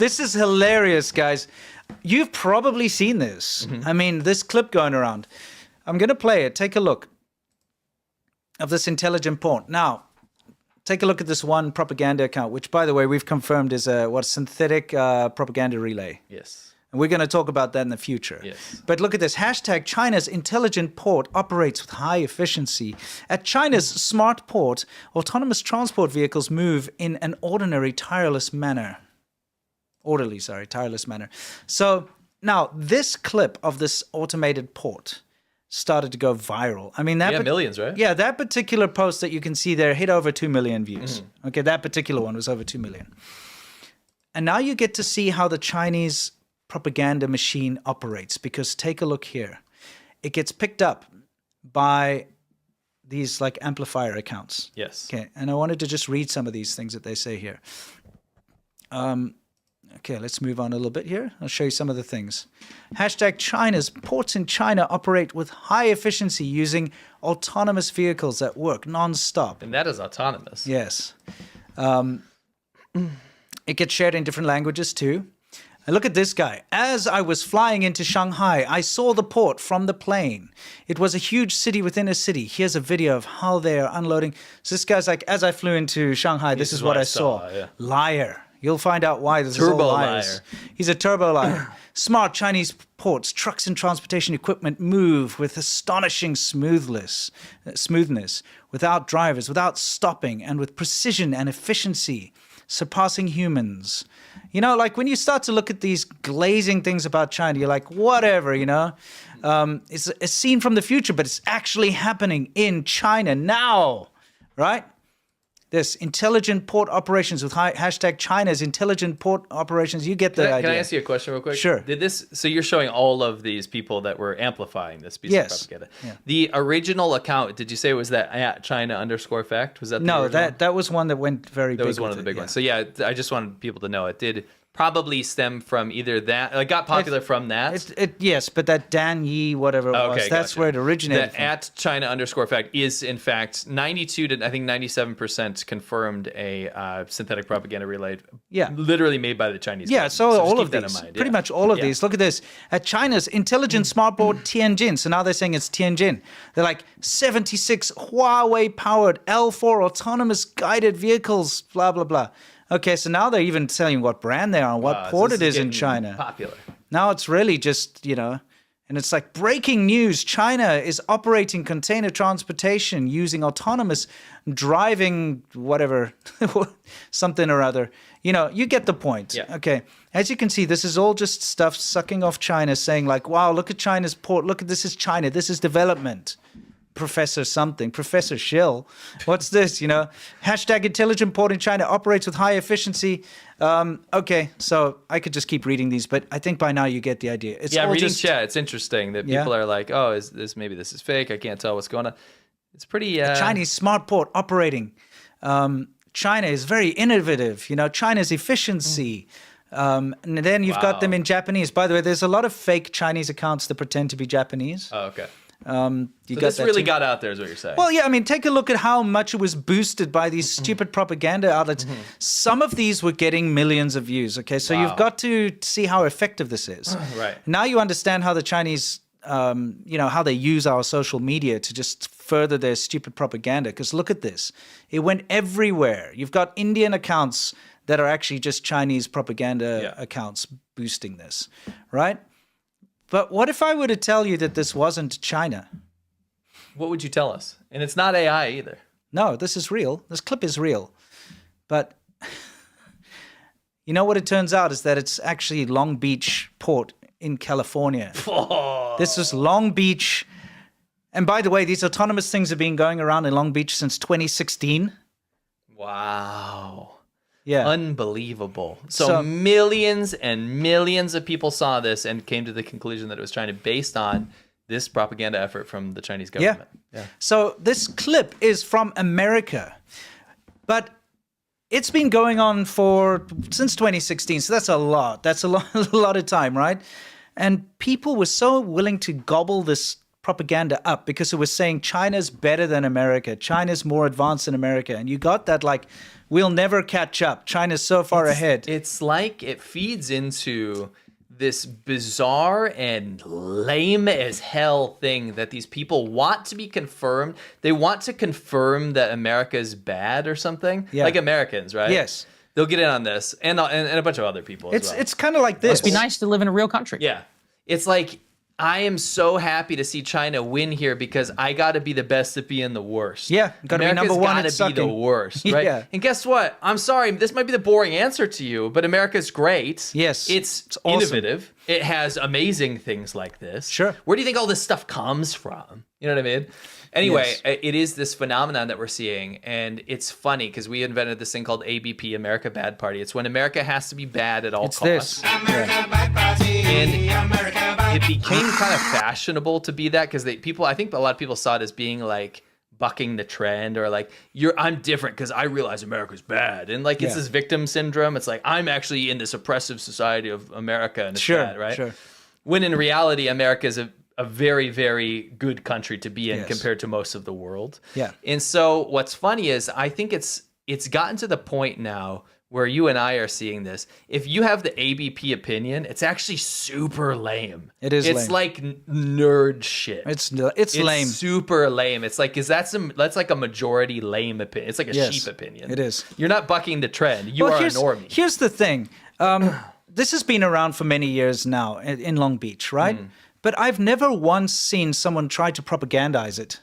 This is hilarious, guys. You've probably seen this. I mean, this clip going around. I'm going to play it. Take a look of this intelligent port. Now, take a look at this one propaganda account, which, by the way, we've confirmed is a synthetic propaganda relay. Yes. And we're going to talk about that in the future. Yes. But look at this. Hashtag China's intelligent port operates with high efficiency. At China's smart port, autonomous transport vehicles move in an orderly, tireless manner. So now this clip of this automated port started to go viral. I mean, that millions, right? Yeah, that particular post that you can see there hit over 2 million views. Okay, that particular one was over 2 million. And now you get to see how the Chinese propaganda machine operates, because take a look here. It gets picked up by these like amplifier accounts. Yes. Okay, and I wanted to just read some of these things that they say here. Okay, let's move on a little bit here. I'll show you some of the things. Hashtag China's ports in China operate with high efficiency using autonomous vehicles that work non-stop. And that is autonomous. Yes. It gets shared in different languages too. And look at this guy. As I was flying into Shanghai, I saw the port from the plane. It was a huge city within a city. Here's a video of how they are unloading. So this guy's like, as I flew into Shanghai, this is what I saw. Yeah. Liar. You'll find out why. This is all liars. He's a turbo liar. Smart Chinese ports, trucks and transportation equipment move with astonishing smoothness, without drivers, without stopping, and with precision and efficiency, surpassing humans. You know, like when you start to look at these glazing things about China, you're like, whatever, you know. It's a scene from the future, but it's actually happening in China now, right? This intelligent port operations with hashtag China's intelligent port operations. You get the idea. Can I ask you a question real quick? Sure. So you're showing all of these people that were amplifying this piece of propaganda. Yeah. The original account, did you say was that at China_fact? Was that the No, original? that was one that went very big. That was one of the big ones. So yeah, I just wanted people to know it did probably stem from either that, like got popular from that. Yes, but that Dan Yi, whatever it was, that's gotcha. where it originated That from. at China_fact is in fact 92 to I think 97% confirmed a synthetic propaganda relay. Yeah. Literally made by the Chinese. Yeah, government. so just all keep of that these, in mind. pretty much all of these. Look at this. At China's intelligent smart board Tianjin, so now they're saying it's Tianjin. They're like 76 Huawei-powered L4 autonomous guided vehicles, blah, blah, blah. Okay, so now they're even telling what brand they are and what port it is in China. Popular. Now it's really just, you know, and it's like breaking news. China is operating container transportation using autonomous driving, whatever, something or other. You know, you get the point. Yeah. Okay. As you can see, this is all just stuff sucking off China, saying like, wow, look at China's port. Look at this is China. This is development. Professor something, Professor Shill. What's this, you know? Hashtag intelligent port in China operates with high efficiency. Okay, so I could just keep reading these, but I think by now you get the idea. It's all reading just, chat, it's interesting that people are like, oh, maybe this is fake. I can't tell what's going on. It's pretty... Chinese smart port operating. China is very innovative, you know, China's efficiency. And then you've got them in Japanese. By the way, there's a lot of fake Chinese accounts that pretend to be Japanese. Oh, okay. So this really got out there is what you're saying. Well, yeah, I mean, take a look at how much it was boosted by these stupid propaganda outlets. Some of these were getting millions of views, okay? So you've got to see how effective this is. Right. Now you understand how the Chinese, you know, how they use our social media to just further their stupid propaganda. Because look at this. It went everywhere. You've got Indian accounts that are actually just Chinese propaganda accounts boosting this, right? But what if I were to tell you that this wasn't China? What would you tell us? And it's not AI either. No, this is real. This clip is real. But you know what it turns out is that it's actually Long Beach Port in California. Oh. This is Long Beach. And by the way, these autonomous things have been going around in Long Beach since 2016. Wow. Yeah. Unbelievable. So millions and millions of people saw this and came to the conclusion that it was China based on this propaganda effort from the Chinese government. Yeah. So this clip is from America, but it's been going on since 2016. So that's a lot. That's a lot of time, right? And people were so willing to gobble this propaganda up because it was saying China's better than America. China's more advanced than America. And you got that like, we'll never catch up. China's so far ahead. It's like it feeds into this bizarre and lame as hell thing that these people want to be confirmed. They want to confirm that America is bad or something. Yeah. Like Americans, right? Yes. They'll get in on this, and a bunch of other people as well. It's kind of like this. Must be nice to live in a real country. Yeah. It's like, I am so happy to see China win here because I got to be the best at being the worst. Yeah, got to be number one at America's got to be the worst, right? Yeah. And guess what? I'm sorry, this might be the boring answer to you, but America's great. Yes. It's awesome. Innovative. It has amazing things like this. Sure. Where do you think all this stuff comes from? You know what I mean? Anyway, Yes. it is this phenomenon that we're seeing, and it's funny because we invented this thing called ABP, America Bad Party. It's when America has to be bad at all It's costs. this. Yeah. And it became kind of fashionable to be that because I think a lot of people saw it as being like bucking the trend or like I'm different because I realize America's bad, and like it's Yeah. this victim syndrome. It's like I'm actually in this oppressive society of America, and it's bad, right? Sure. When in reality, America is a very, very good country to be in Yes. compared to most of the world. Yeah. And so what's funny is I think it's gotten to the point now where you and I are seeing this. If you have the ABP opinion, it's actually super lame. It is It's lame. like nerd shit. It's lame. Super lame. It's like, that's like a majority lame opinion. It's like a Yes, sheep opinion. it is. You're not bucking the trend. You are a normie. Here's the thing. This has been around for many years now in Long Beach, right? But I've never once seen someone try to propagandize it.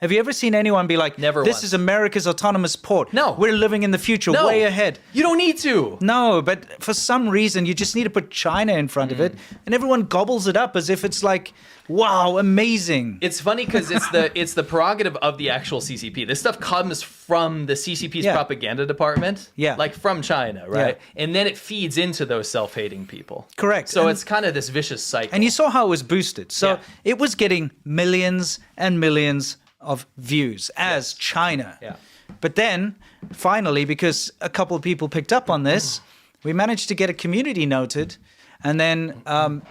Have you ever seen anyone be like, Never this once. is America's autonomous port. No. We're living in the future, No. way ahead. You don't need to. No, but for some reason, you just need to put China in front of it, and everyone gobbles it up as if it's like, wow, amazing. It's funny because it's the prerogative of the actual CCP. This stuff comes from the CCP's Yeah. propaganda department, Yeah. like from China, right? And then it feeds into those self-hating people. Correct. So And- it's kind of this vicious cycle. And you saw how it was boosted. So Yeah. it was getting millions and millions of views as China. Yeah. But then, finally, because a couple of people picked up on this, we managed to get a community noted. And then,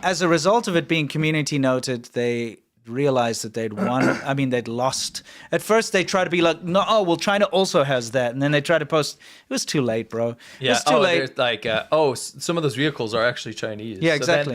as a result of it being community noted, they realized that they'd won. I mean, they'd lost. At first, they tried to be like, no, oh, well, China also has that. And then they tried to post. It was too late, bro. Yeah. It was too late. There's like, some of those vehicles are actually Chinese. Yeah, So exactly.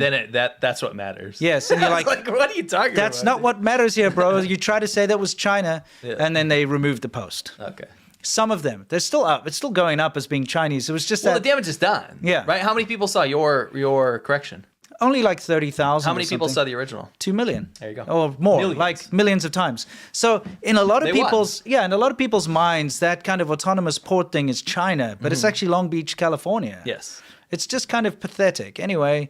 that's what matters. Yes, and you're like, Like, what are you talking that's about? not what matters here, bro. You try to say that was China, Yeah. and then they removed the post. Okay. Some of them, they're still up. It's still going up as being Chinese. It was just Well, that the damage is done. Yeah. Right? How many people saw your correction? only like 30,000. How many people saw the original? 2 million. There you go. Or more, Millions. like millions of times. So in a lot of They won. in a lot of people's minds, that kind of autonomous port thing is China, but it's actually Long Beach, California. Yes. It's just kind of pathetic. Anyway,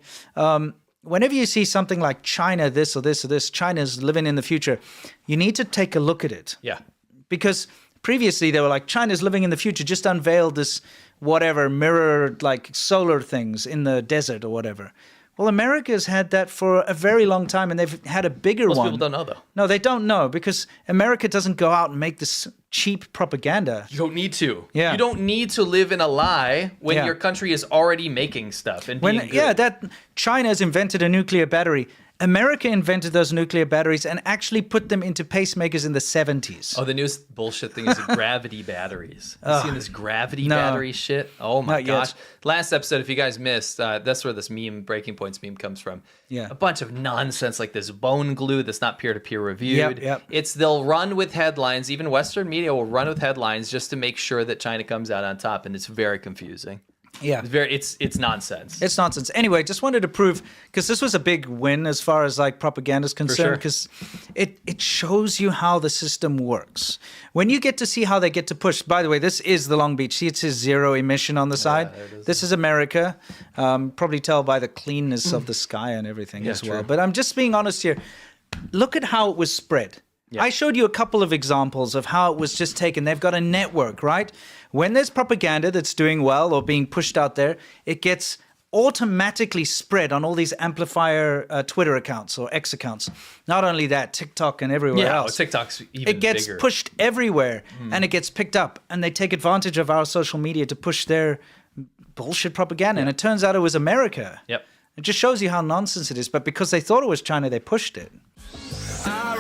whenever you see something like China, this or this or this, China's living in the future, you need to take a look at it. Yeah. Because previously they were like, China's living in the future, just unveiled this whatever mirror like solar things in the desert or whatever. Well, America's had that for a very long time, and they've had a bigger Most one. people don't know, though. No, they don't know, because America doesn't go out and make this cheap propaganda. You don't need to. Yeah. You don't need to live in a lie when Yeah. your country is already making stuff and being good. Yeah, that China's invented a nuclear battery. America invented those nuclear batteries and actually put them into pacemakers in the 70s. Oh, the newest bullshit thing is gravity batteries. You seen this gravity no. battery shit? Oh my Not yet. gosh. Last episode, if you guys missed, that's where this meme, Breaking Points meme, comes from. Yeah. A bunch of nonsense like this bone glue that's not peer-to-peer reviewed. Yep. They'll run with headlines. Even Western media will run with headlines just to make sure that China comes out on top, and it's very confusing. Yeah. It's nonsense. It's nonsense. Anyway, just wanted to prove, because this was a big win as far as like propaganda is concerned, sure. because it shows you how the system works. When you get to see how they get to push, by the way, this is the Long Beach. See, it says zero emission on the side. there it is. This is America. Probably tell by the cleanness of the sky and everything as well. true. But I'm just being honest here. Look at how it was spread. I showed you a couple of examples of how it was just taken. They've got a network, right? When there's propaganda that's doing well or being pushed out there, it gets automatically spread on all these amplifier Twitter accounts or X accounts. Not only that, TikTok and everywhere yeah, else. TikTok's even It gets bigger. pushed everywhere and it gets picked up, and they take advantage of our social media to push their bullshit propaganda. And it turns out it was America. Yep. It just shows you how nonsense it is. But because they thought it was China, they pushed it. I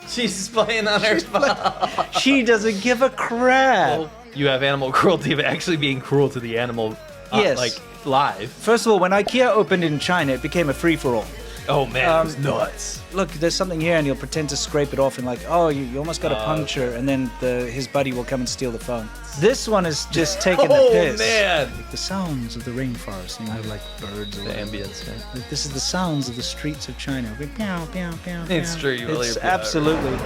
She's playing on her phone. She doesn't give a crap. Well, you have animal cruelty, but actually being cruel to the animal, Yes. like live. First of all, when IKEA opened in China, it became a free-for-all. Oh man, it was nuts. Look, there's something here, and he'll pretend to scrape it off, and like, oh, you almost got a puncture, and then his buddy will come and steal the phone. This one is just taking the piss. Oh man, The sounds of the rainforest, you know, like birds. Or the ambience. Man. Like, this is the sounds of the streets of China. Pew, pew, pew, pew. It's true, you really It's are. absolutely.